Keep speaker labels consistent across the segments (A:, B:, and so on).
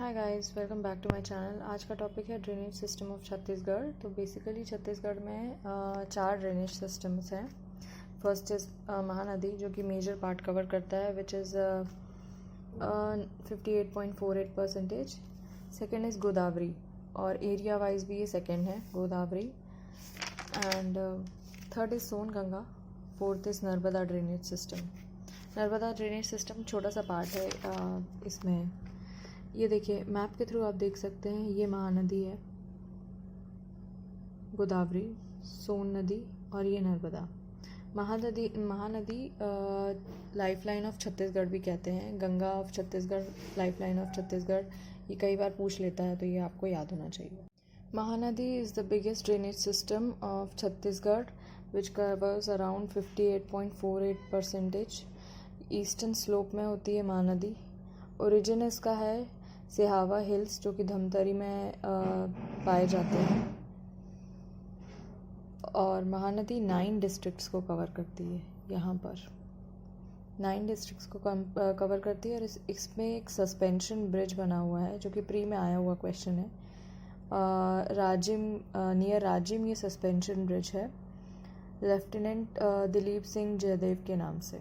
A: Hi guys, welcome back to my channel. आज का topic है ड्रेनेज सिस्टम ऑफ छत्तीसगढ़। तो बेसिकली छत्तीसगढ़ में चार ड्रेनेज सिस्टम्स हैं। फर्स्ट इज़ महानदी, जो कि मेजर पार्ट कवर करता है, which is 58.48%। Second is Godavari, और एरिया वाइज भी ये सेकेंड है, Godavari. And third is Songanga. Fourth is Narmada drainage system. Narmada drainage system छोटा सा पार्ट है इसमें। ये देखिए, मैप के थ्रू आप देख सकते हैं, ये महानदी है, गोदावरी, सोन नदी, और ये नर्मदा। महानदी लाइफलाइन ऑफ छत्तीसगढ़ भी कहते हैं, Ganga of Chhattisgarh, lifeline of Chhattisgarh. ये कई बार पूछ लेता है, तो ये आपको याद होना चाहिए। Mahanadi is the biggest drainage system of Chhattisgarh which covers around 58.48%। Eastern slope में होती है महानदी। ओरिजिन इसका है सिहावा हिल्स, जो कि धमतरी में पाए जाते हैं। और महानदी 9 डिस्ट्रिक्ट्स को कवर करती है। यहाँ पर 9 डिस्ट्रिक्ट्स को कवर करती है। और इसमें एक सस्पेंशन ब्रिज बना हुआ है, जो कि प्री में आया हुआ क्वेश्चन है। राजिम, नियर राजिम ये सस्पेंशन ब्रिज है, लेफ्टिनेंट दिलीप सिंह जयदेव के नाम से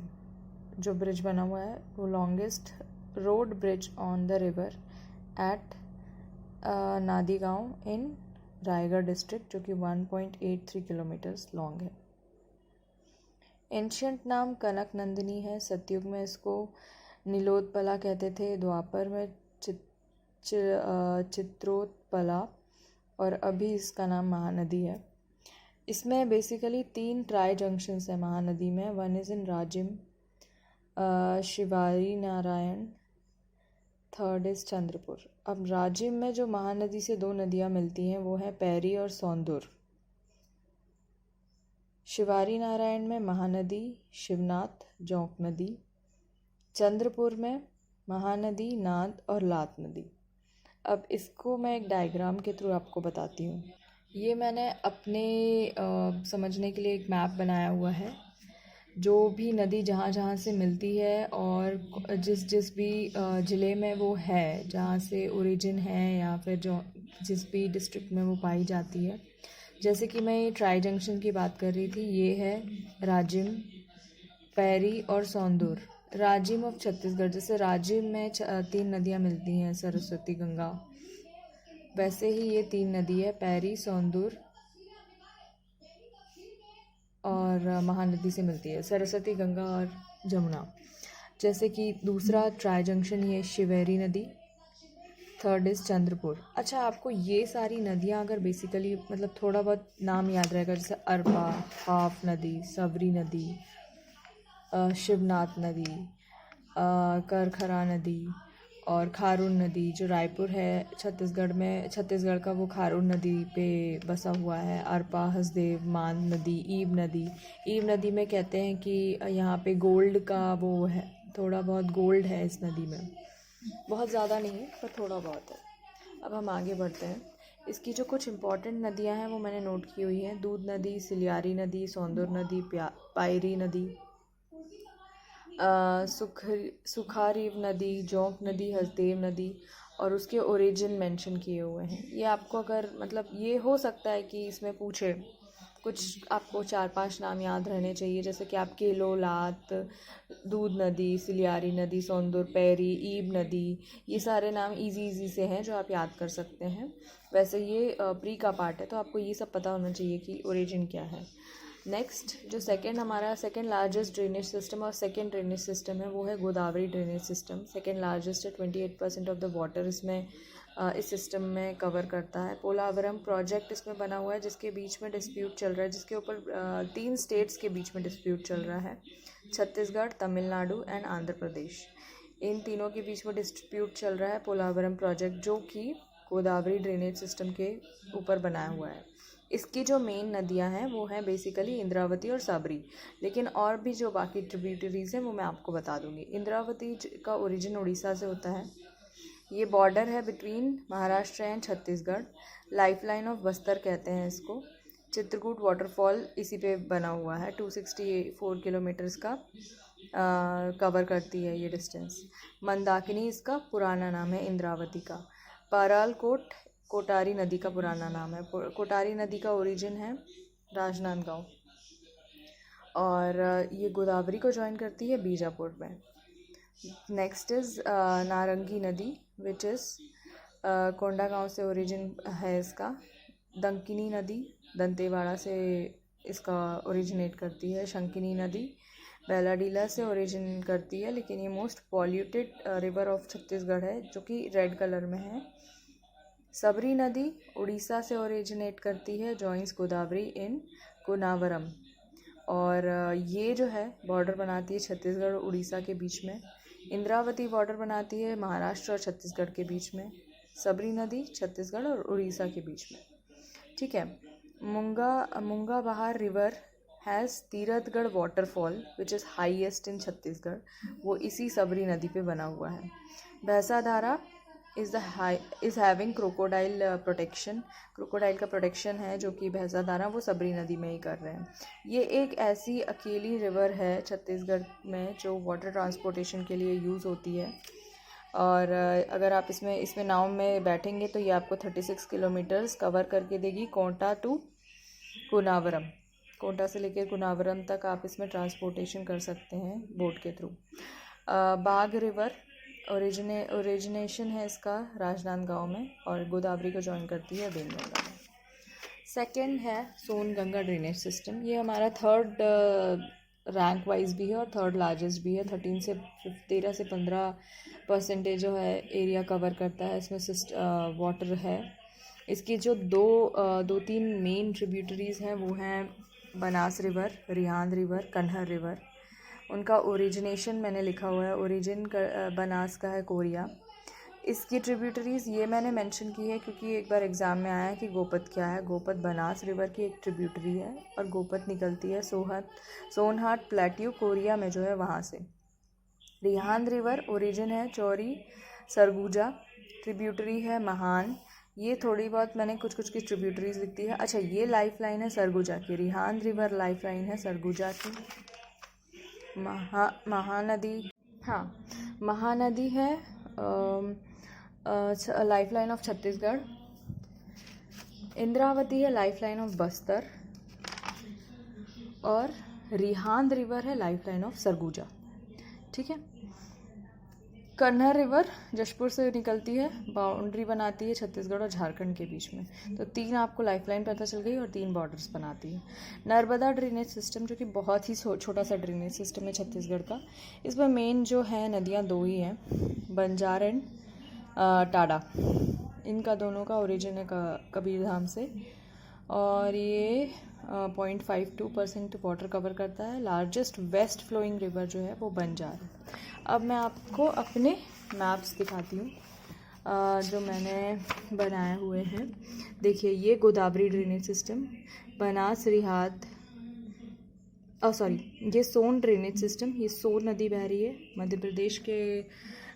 A: जो ब्रिज बना हुआ है। वो longest road bridge on the river at Nadigaon in Raigarh district, जो कि 1.83 किलोमीटर्स लॉन्ग है। एंशियंट नाम कनक नंदिनी है। सतयुग में इसको नीलोत्पला कहते थे, द्वापर में चित्रोत्पला, और अभी इसका नाम महानदी है। इसमें बेसिकली 3 ट्राई जंक्शंस है महानदी में। One is in Rajim, Shivari Narayan, third is Chandrapur. अब राजिम में जो महानदी से 2 नदियाँ मिलती हैं, वो है पैरी और सौंदुर। शिवारी नारायण में महानदी, शिवनाथ, जोंक नदी। चंद्रपुर में महानदी, नाद और लात नदी। अब इसको मैं एक डायग्राम के थ्रू आपको बताती हूँ। ये मैंने अपने समझने के लिए एक मैप बनाया हुआ है। जो भी नदी जहाँ जहाँ से मिलती है, और जिस भी ज़िले में वो है, जहाँ से ओरिजिन है, या फिर जो जिस भी डिस्ट्रिक्ट में वो पाई जाती है। जैसे कि मैं ये ट्राई जंक्शन की बात कर रही थी, ये है राजिम, पैरी और सौंदुर। राजिम ऑफ छत्तीसगढ़, जैसे राजिम में 3 नदियाँ मिलती हैं, सरस्वती, गंगा, वैसे ही ये 3 नदी है, पैरी, सौंदुर और महानदी से मिलती है, सरस्वती, गंगा और जमुना। जैसे कि दूसरा ट्राई जंक्शन ये शिवेरी नदी, थर्ड इज़ चंद्रपुर। अच्छा, आपको ये सारी नदियाँ अगर बेसिकली मतलब थोड़ा बहुत नाम याद रहेगा, जैसे अरपा, हाफ नदी, सबरी नदी, शिवनाथ नदी, करखरा नदी, और खारून नदी, जो रायपुर है छत्तीसगढ़ में, छत्तीसगढ़ का, वो खारून नदी पे बसा हुआ है। अरपा, हसदेव, मान नदी, ईब नदी। ईब नदी में कहते हैं कि यहाँ पे गोल्ड का वो है, थोड़ा बहुत गोल्ड है इस नदी में, बहुत ज़्यादा नहीं है पर थोड़ा बहुत है। अब हम आगे बढ़ते हैं। इसकी जो कुछ इम्पॉर्टेंट नदियाँ हैं वो मैंने नोट की हुई हैं। दूध नदी, सिलियारी नदी, सौंदुर नदी, पायरी नदी, सुखारीव नदी, जोंक नदी, हसदेव नदी, और उसके ओरिजिन मेंशन किए हुए हैं। ये आपको अगर मतलब ये हो सकता है कि इसमें पूछे, कुछ आपको 4-5 नाम याद रहने चाहिए, जैसे कि आप केलो, लात, दूध नदी, सिलियारी नदी, सौंदुर, पैरी, ईब नदी। ये सारे नाम इजी से हैं जो आप याद कर सकते हैं। वैसे ये प्री का पार्ट है, तो आपको ये सब पता होना चाहिए कि ओरिजिन क्या है। नेक्स्ट, जो हमारा सेकेंड लार्जेस्ट ड्रेनेज सिस्टम और सेकेंड ड्रेनेज सिस्टम है, वो है Godavari drainage system. Second largest है, 28% ऑफ द वाटर इसमें इस सिस्टम में कवर करता है। पोलावरम प्रोजेक्ट इसमें बना हुआ है, जिसके बीच में डिस्प्यूट चल रहा है, जिसके ऊपर 3 स्टेट्स के बीच में डिस्प्यूट चल रहा है, छत्तीसगढ़, तमिलनाडु एंड आंध्र प्रदेश। इन तीनों के बीच में डिस्प्यूट चल रहा है पोलावरम प्रोजेक्ट, जो कि गोदावरी ड्रेनेज सिस्टम के ऊपर बनाया हुआ है। इसकी जो मेन नदियां हैं वो हैं बेसिकली इंद्रावती और सबरी, लेकिन और भी जो बाकी ट्रिब्यूटरीज हैं वो मैं आपको बता दूंगी। इंद्रावती का ओरिजिन उड़ीसा से होता है। ये बॉर्डर है between Maharashtra and Chhattisgarh. Lifeline of Bastar कहते हैं इसको। चित्रकूट वाटरफॉल इसी पे बना हुआ है, 264 किलोमीटर्स का। कवर करती है ये डिस्टेंस। मंदाकिनी इसका पुराना नाम है इंद्रावती का। पारालकोट कोटारी नदी का पुराना नाम है। कोटारी नदी का ओरिजिन है राजनांदगांव, और ये गोदावरी को ज्वाइन करती है बीजापुर में। नेक्स्ट इज़ नारंगी नदी, विच इज़ कोंडागांव से ओरिजिन है इसका। दंकिनी नदी दंतेवाड़ा से इसका ओरिजिनेट करती है। शंकिनी नदी बेलाडीला से ओरिजिन करती है, लेकिन ये most polluted river of Chhattisgarh है, जो कि रेड कलर में है। सबरी नदी उड़ीसा से ओरिजिनेट करती है, जॉइंस गोदावरी इन कुनावरम, और ये जो है बॉर्डर बनाती है छत्तीसगढ़ और उड़ीसा के बीच में। इंद्रावती बॉर्डर बनाती है महाराष्ट्र और छत्तीसगढ़ के बीच में। सबरी नदी छत्तीसगढ़ और उड़ीसा के बीच में। ठीक है। Munga Bahar river has Tirathgarh waterfall which is highest in Chhattisgarh, वो इसी सबरी नदी पे बना हुआ है। Bhainsadhara is having crocodile protection, crocodile का प्रोटेक्शन है जो कि भैंसाधारा वो सबरी नदी में ही कर रहे हैं। ये एक ऐसी अकेली रिवर है छत्तीसगढ़ में जो वाटर ट्रांसपोर्टेशन के लिए यूज़ होती है, और अगर आप इसमें नाव में बैठेंगे तो ये आपको 36 किलोमीटर्स कवर करके देगी, कोंटा टू कुनावरम। कोंटा से लेकर कुनावरम तक आप इसमें ट्रांसपोर्टेशन कर सकते हैं बोट के थ्रू। बाघ रिवर ओरिजिनेशन है इसका राजनांदगांव में, और गोदावरी को ज्वाइन करती है वेनगंगा में। सेकेंड है सोनगंगा ड्रेनेज सिस्टम। ये हमारा थर्ड रैंक वाइज भी है और थर्ड लार्जेस्ट भी है। 13 से 15% जो है एरिया कवर करता है, इसमें वाटर है। इसकी जो दो तीन मेन ट्रिब्यूटरीज़ हैं वो हैं Banas river, Rihand river, Kanhar river. उनका ओरिजिनेशन मैंने लिखा हुआ है, ओरिजिन बनास का है कोरिया। इसकी ट्रिब्यूटरीज़ ये मैंने मेंशन की है क्योंकि एक बार एग्ज़ाम में आया है कि गोपत क्या है। गोपत बनास रिवर की एक ट्रिब्यूटरी है, और गोपत निकलती है सोनहाट प्लेट्यू कोरिया में जो है वहाँ से। रिहांद रिवर ओरिजिन है चौरी सरगुजा, ट्रिब्यूटरी है महान। ये थोड़ी बहुत मैंने कुछ की ट्रिब्यूटरीज़ लिखती है। अच्छा, ये लाइफ लाइन है सरगुजा की, रिहांद रिवर लाइफ लाइन है सरगुजा की। महानदी, हाँ, महानदी है life line of Chhattisgarh. Indravati है लाइफ लाइन ऑफ बस्तर, और रिहांद रिवर है लाइफ लाइन ऑफ सरगुजा। ठीक है। कन्हर रिवर जशपुर से निकलती है, बाउंड्री बनाती है छत्तीसगढ़ और झारखंड के बीच में। तो 3 आपको लाइफलाइन पता चल गई, और 3 बॉर्डर्स बनाती है। नर्मदा ड्रेनेज सिस्टम, जो कि बहुत ही छोटा सा ड्रेनेज सिस्टम है छत्तीसगढ़ का। इसमें मेन जो है नदियाँ 2 ही हैं, बंजार एंड टाडा। इनका दोनों का ओरिजिन है कबीरधाम से, और ये 0.52% वाटर कवर करता है। लार्जेस्ट वेस्ट फ्लोइंग रिवर जो है वो बंजार है। अब मैं आपको अपने मैप्स दिखाती हूँ जो मैंने बनाए हुए हैं। देखिए, ये गोदावरी ड्रेनेज सिस्टम, बनास रिहांद, ये सोन ड्रेनेज सिस्टम, ये सोन नदी बह रही है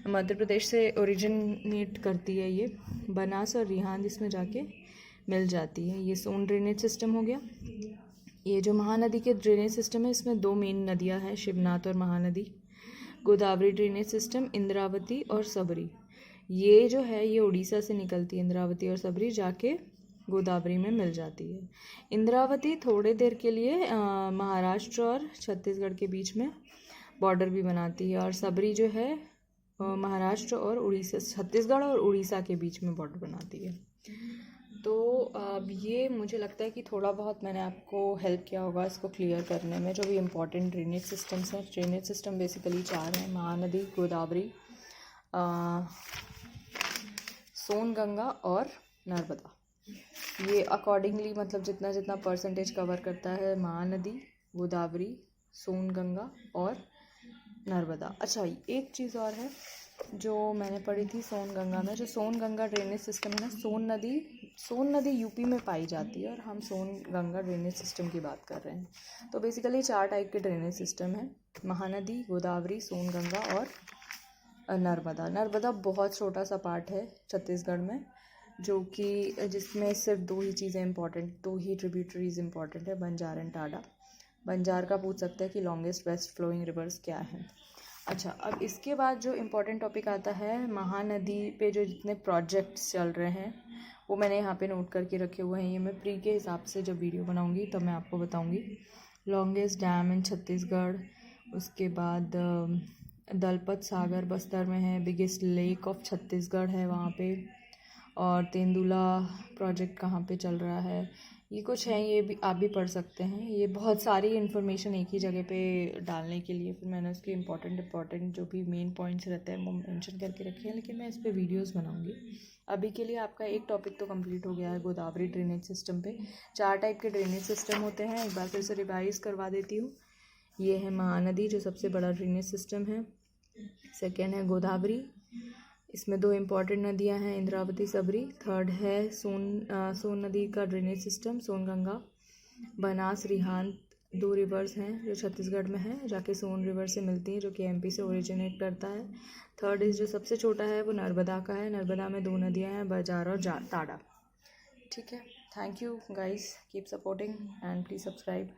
A: मध्य प्रदेश से ओरिजिनेट करती है ये। बनास और रिहांद इसमें जाके मिल जाती है। ये सोन ड्रेनेज सिस्टम हो गया। ये जो महानदी के ड्रेनेज सिस्टम है, इसमें 2 मेन नदियां हैं, शिवनाथ और महानदी। गोदावरी ड्रेनेज सिस्टम, इंद्रावती और सबरी। ये जो है ये उड़ीसा से निकलती है, इंद्रावती और सबरी जाके गोदावरी में मिल जाती है। इंद्रावती थोड़े देर के लिए महाराष्ट्र और छत्तीसगढ़ के बीच में बॉर्डर भी बनाती है, और सबरी जो है महाराष्ट्र और उड़ीसा, छत्तीसगढ़ और उड़ीसा के बीच में बॉर्डर बनाती है। तो अब ये मुझे लगता है कि थोड़ा बहुत मैंने आपको हेल्प किया होगा इसको क्लियर करने में। जो भी इम्पोर्टेंट ड्रेनेज सिस्टम्स हैं, ड्रेनेज सिस्टम बेसिकली 4 हैं, महानदी, गोदावरी, सोनगंगा और नर्मदा। ये अकॉर्डिंगली मतलब जितना जितना परसेंटेज कवर करता है, महानदी, गोदावरी, सोनगंगा और नर्मदा। अच्छा, एक चीज़ और है जो मैंने पढ़ी थी सोनगंगा में। जो सोनगंगा ड्रेनेज सिस्टम है ना, सोन नदी यूपी में पाई जाती है, और हम सोनगंगा ड्रेनेज सिस्टम की बात कर रहे हैं। तो बेसिकली 4 टाइप के ड्रेनेज सिस्टम है, महानदी, गोदावरी, सोनगंगा और नर्मदा। नर्मदा बहुत छोटा सा पार्ट है छत्तीसगढ़ में, जो कि जिसमें सिर्फ 2 ही चीज़ें इंपॉर्टेंट, 2 ही ट्रिब्यूटरीज इंपॉर्टेंट है, बंजार एंड टाडा। बंजार का पूछ सकते हैं कि लॉन्गेस्ट वेस्ट फ्लोइंग रिवर्स क्या है। अच्छा, अब इसके बाद जो इम्पोर्टेंट टॉपिक आता है, महानदी पे जो जितने प्रोजेक्ट्स चल रहे हैं वो मैंने यहाँ पे नोट करके रखे हुए हैं। ये मैं प्री के हिसाब से जब वीडियो बनाऊँगी तब मैं आपको बताऊँगी। लॉन्गेस्ट डैम इन छत्तीसगढ़, उसके बाद दलपत सागर बस्तर में है, बिगेस्ट लेक ऑफ छत्तीसगढ़ है वहाँ पे, और तेंदुला प्रोजेक्ट कहाँ पे चल रहा है, ये कुछ है, ये भी आप भी पढ़ सकते हैं। ये बहुत सारी इन्फॉर्मेशन एक ही जगह पे डालने के लिए फिर मैंने उसके इम्पोर्टेंट जो भी मेन पॉइंट्स रहते हैं वो मेंशन करके रखे हैं, लेकिन मैं इस पर वीडियोस बनाऊंगी। अभी के लिए आपका एक टॉपिक तो कंप्लीट हो गया है गोदावरी ड्रेनेज सिस्टम पे। 4 टाइप के ड्रेनेज सिस्टम होते हैं, एक बार फिर से रिवाइज करवा देती हूँ। ये है महानदी जो सबसे बड़ा ड्रेनेज सिस्टम है। सेकेंड है गोदावरी, इसमें 2 इम्पॉर्टेंट नदियां हैं, इंद्रावती सबरी। थर्ड है सोन नदी का drainage system, Songanga. Banas Rihand 2 rivers हैं जो छत्तीसगढ़ में है, जाके सोन रिवर से मिलती है जो कि एमपी से ओरिजिनेट करता है। थर्ड इज जो सबसे छोटा है वो नर्मदा का है, नर्मदा में 2 नदियां हैं, बजार और ताड़ा। ठीक है, thank you guys, keep supporting and please subscribe.